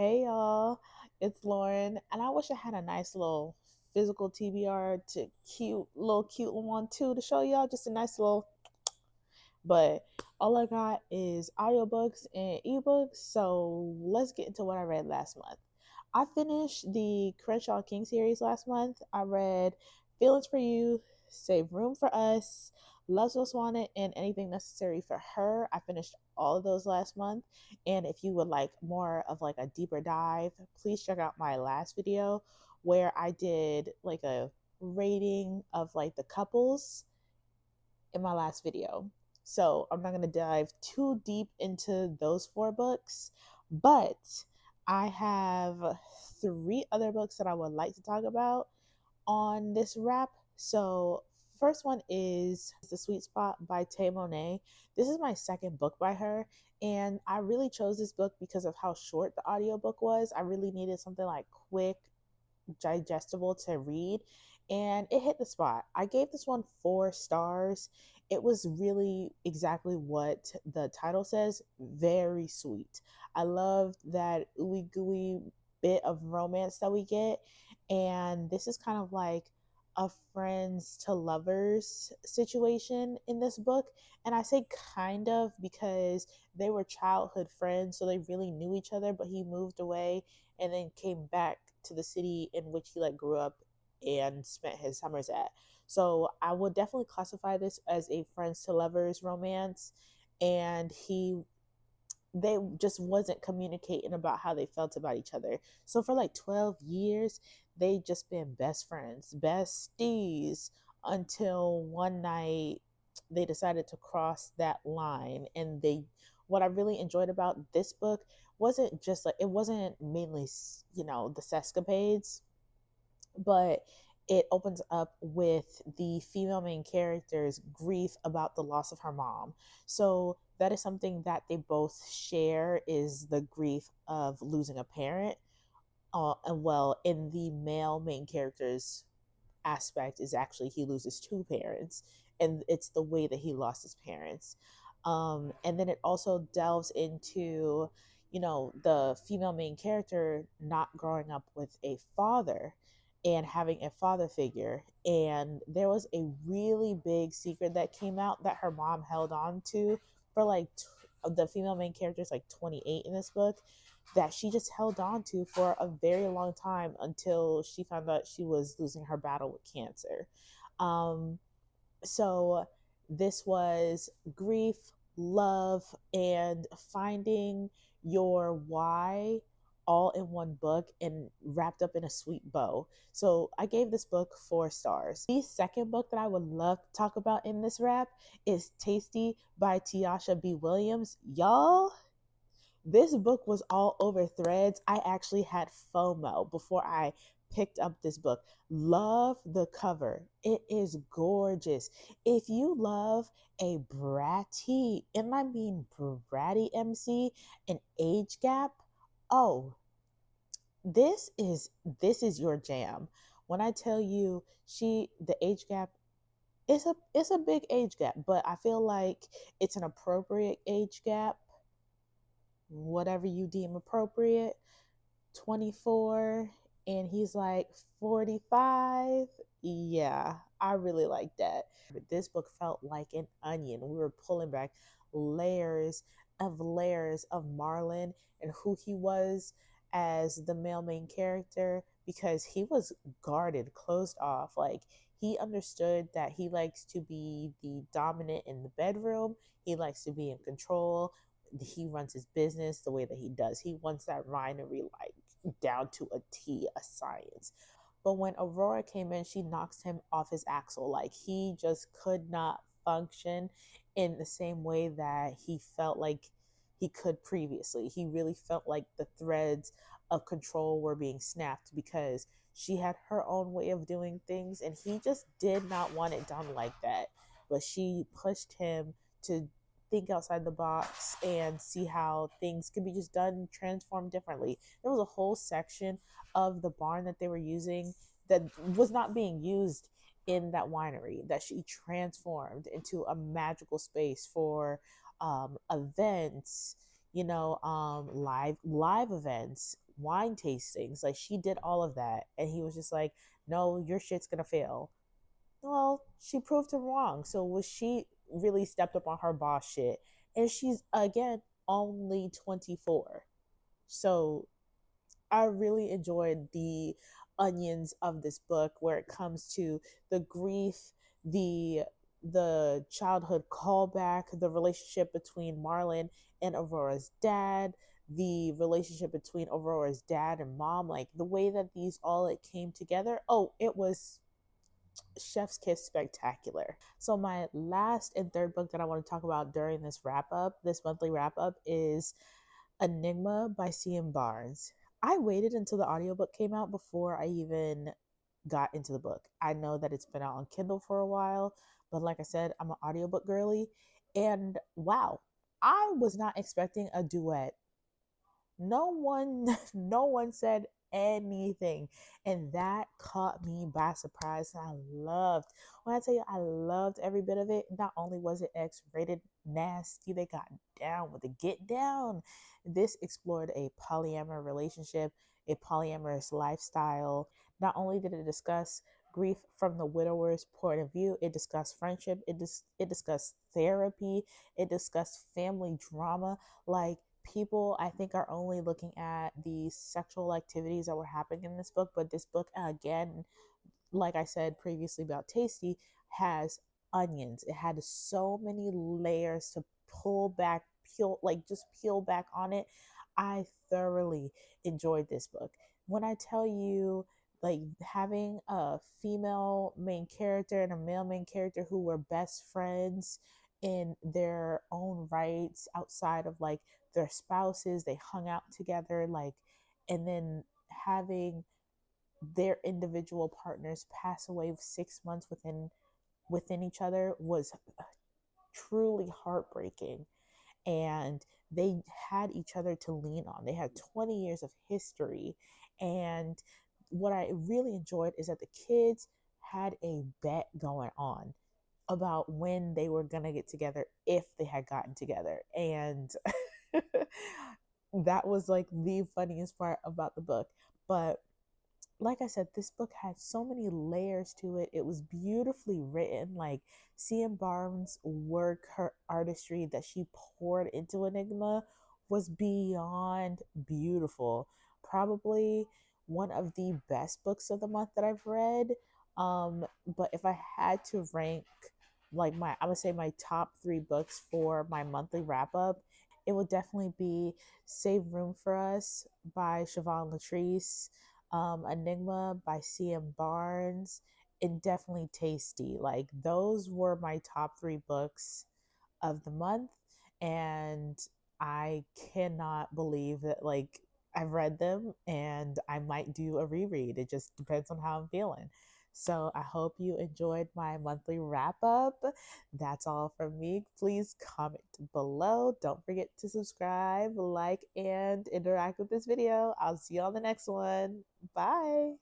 Hey y'all, it's Lauren, and I wish I had a nice little physical TBR to cute one too to show y'all. Just a nice little, but all I got is audiobooks and ebooks. So let's get into what I read last month. I finished the Crenshaw King series last month. I read Feelings for You, Save Room for Us, Love's Most Wanted, and Anything Necessary for Her. I finished all of those last month. And if you would like more of like a deeper dive, please check out my last video where I did like a rating of like the couples in my last video. So I'm not going to dive too deep into those four books, but I have three other books that I would like to talk about on this wrap. So first one is The Sweet Spot by Tay Monet. This is my second book by her, and I really chose this book because of how short the audiobook was. I really needed something like quick, digestible to read, and it hit the spot. I gave this one 4 stars. It was really exactly what the title says, very sweet. I love that ooey gooey bit of romance that we get, and this is kind of like a friends to lovers situation in this book. And I say kind of because they were childhood friends, so they really knew each other, but he moved away and then came back to the city in which he like grew up and spent his summers at. So I would definitely classify this as a friends to lovers romance. And they just wasn't communicating about how they felt about each other. So for like 12 years, they just been best friends, besties, until one night they decided to cross that line. And what I really enjoyed about this book wasn't just like, it wasn't mainly, the sescapades, but it opens up with the female main character's grief about the loss of her mom. So that is something that they both share, is the grief of losing a parent. And well, in the male main character's aspect is actually he loses two parents, and it's the way that he lost his parents. And then it also delves into, the female main character not growing up with a father and having a father figure. And there was a really big secret that came out that her mom held on to for like the female main character is like 28 in this book, that she just held on to for a very long time until she found out she was losing her battle with cancer. Um, so this was grief, love, and finding your why all in one book and wrapped up in a sweet bow. So I gave this book 4 stars. The second book that I would love to talk about in this wrap is Tasty by Tiasha B. Williams. Y'all, this book was all over threads. I actually had FOMO before I picked up this book. Love the cover. It is gorgeous. If you love a bratty, and I mean bratty MC, an age gap, oh, this is your jam. When I tell you the age gap, it's a big age gap, but I feel like it's an appropriate age gap, whatever you deem appropriate. 24 and he's like 45. Yeah, I really like that. But this book felt like an onion. We were pulling back layers of Marlon and who he was as the male main character, because he was guarded, closed off. Like, he understood that he likes to be the dominant in the bedroom, he likes to be in control, he runs his business the way that he does. He wants that rhinery like down to a T, a science. But when Aurora came in, she knocks him off his axle. Like, he just could not function in the same way that he felt like he could previously. He really felt like the threads of control were being snapped because she had her own way of doing things and he just did not want it done like that. But she pushed him to think outside the box and see how things could be just done, transformed differently. There was a whole section of the barn that they were using that was not being used in that winery, that she transformed into a magical space for events, live events, wine tastings. Like she did all of that, and he was just like, "No, your shit's gonna fail." Well, she proved him wrong. So was she really stepped up on her boss shit? And she's again only 24. So I really enjoyed the onions of this book where it comes to the grief, the the childhood callback, the relationship between Marlon and Aurora's dad, the relationship between Aurora's dad and mom, like the way that these all it came together. Oh, it was chef's kiss spectacular. So my last and third book that I want to talk about during this wrap up, this monthly wrap up, is Enigma by C.M. Barnes. I waited until the audiobook came out before I even got into the book. I know that it's been out on Kindle for a while, but like I said, I'm an audiobook girly. And wow, I was not expecting a duet. No one no one said anything, and that caught me by surprise. And I loved, when I tell you I loved every bit of it. Not only was it X-rated nasty, they got down with the get down. This explored a polyamorous relationship, a polyamorous lifestyle. Not only did it discuss grief from the widower's point of view, it discussed friendship, it discussed therapy, it discussed family drama. Like, people I think are only looking at the sexual activities that were happening in this book, but this book, again, like I said previously about Tasty, has onions. It had so many layers to pull back, peel back on it. I thoroughly enjoyed this book. When I tell you, like, having a female main character and a male main character who were best friends in their own rights outside of like their spouses, they hung out together, like, and then having their individual partners pass away 6 months within each other was truly heartbreaking. And they had each other to lean on. They had 20 years of history. And what I really enjoyed is that the kids had a bet going on about when they were going to get together, if they had gotten together. And that was like the funniest part about the book. But like I said, this book had so many layers to it. It was beautifully written. Like, C.M. Barnes' work, her artistry that she poured into Enigma was beyond beautiful. Probably one of the best books of the month that I've read. But if I had to rank, like, I would say my top three books for my monthly wrap up, it would definitely be Save Room for Us by Siobhan Latrice, Enigma by C.M. Barnes, and definitely Tasty. Like, those were my top three books of the month. And I cannot believe that, like, I've read them and I might do a reread. It just depends on how I'm feeling. So I hope you enjoyed my monthly wrap up. That's all from me. Please comment below. Don't forget to subscribe, like, and interact with this video. I'll see you on the next one. Bye.